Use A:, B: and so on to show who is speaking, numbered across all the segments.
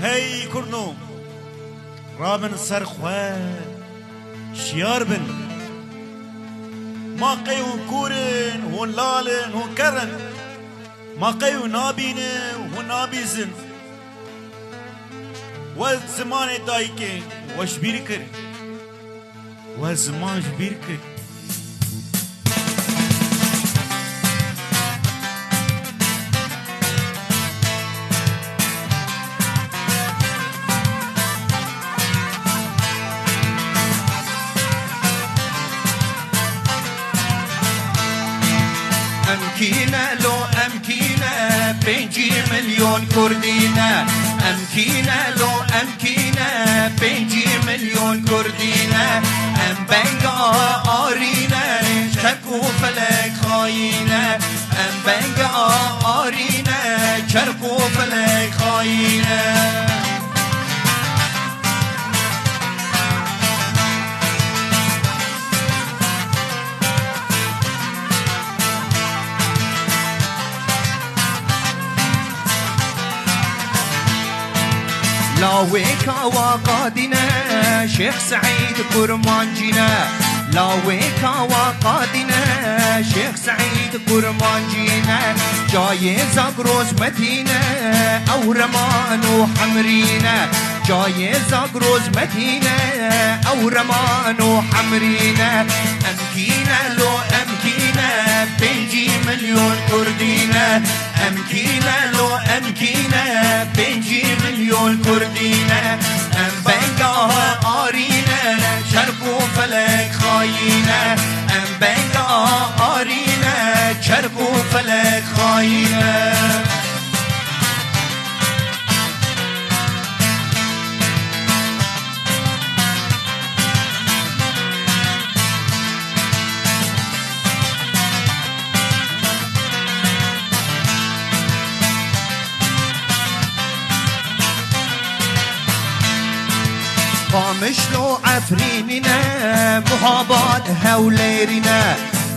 A: هی کرنو رابن سرخواه شیار بن ما قیون کورن هون لالن هون کرن ما قیون نابینه هون نابیزن و زمان دایکه و شبیر کرد و زمان شبیر کرد
B: أمكينة لو أمكينة بيجي مليون كردينة أمكينة لو أمكينة بيجي مليون كردينة أم بنقى آرينة شكو فلك خاينة أم بنقى آرينة شرقو فلك خاينة لاويكا وقادنا شيخ سعيد كرمانجينا لاويكا وقادنا شيخ سعيد كرمانجينا جاي زاغروز مدينة أو رمان وحمرينا جاي زاغروز مدينة أو رمان وحمرينا أمكينا لو أمكينا بيجي مليون كردينا أمكينا لو أمكينا بيجي مليون كردينا أم بنقاها آرينا شرق وفلك خاينة أم بنقاها آرينا شرق وفلك خاينة قامش لو عفريننا محابات هوليرنا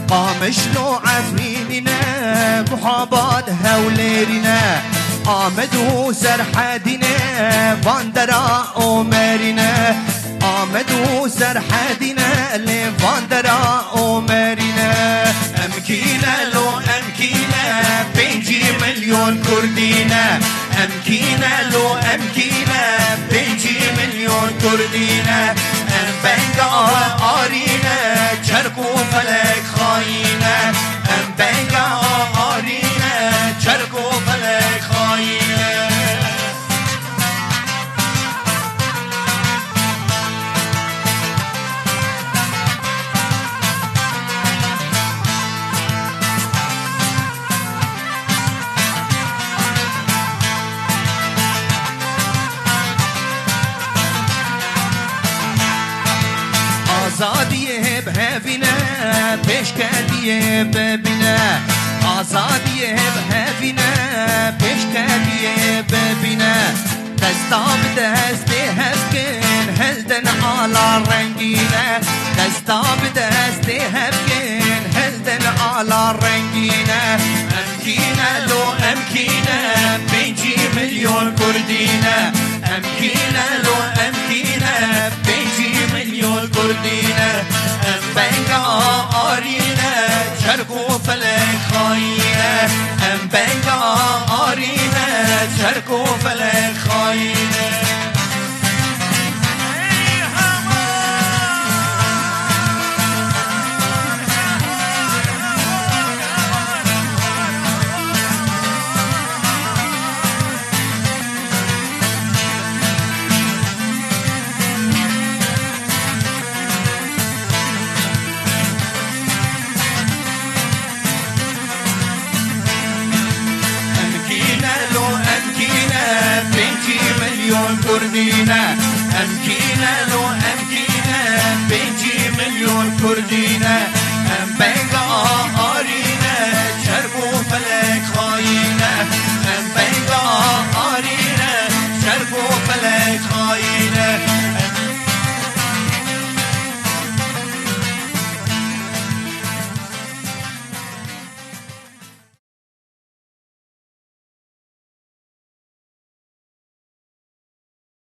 B: قامش لو عفريننا محابات هوليرنا آمد و سرحدنا واندرا عمرنا آمد و سرحدنا لواندرا عمرنا أمكينا لو أمكينا بيجي مليون كردينا أمكينا لو أمكينا بيجي مليون كردينا أم بنقا آرينا شرق وفلك خاينة أم بنقا آرينا شرق وفلك خاينة آزادیه بهوینه پیشکدیه ببینه آزادیه بهوینه پیشکدیه ببینه دستا به دست هفکن هلدن آلا رنگینه دستا به دست هفکن هلدن آلا رنگینه أمكينة لو أمكينة بيجي مليون كردينة أمكينة لو أمكينة بيجي مليون كردينة أم بنقا آرينا شرق وفلك خاينة أم بنقا آرينا شرق وفلك خاينة مليون كردينا أمكينا لو أمكينا بيجي مليون كردينا أم بنقا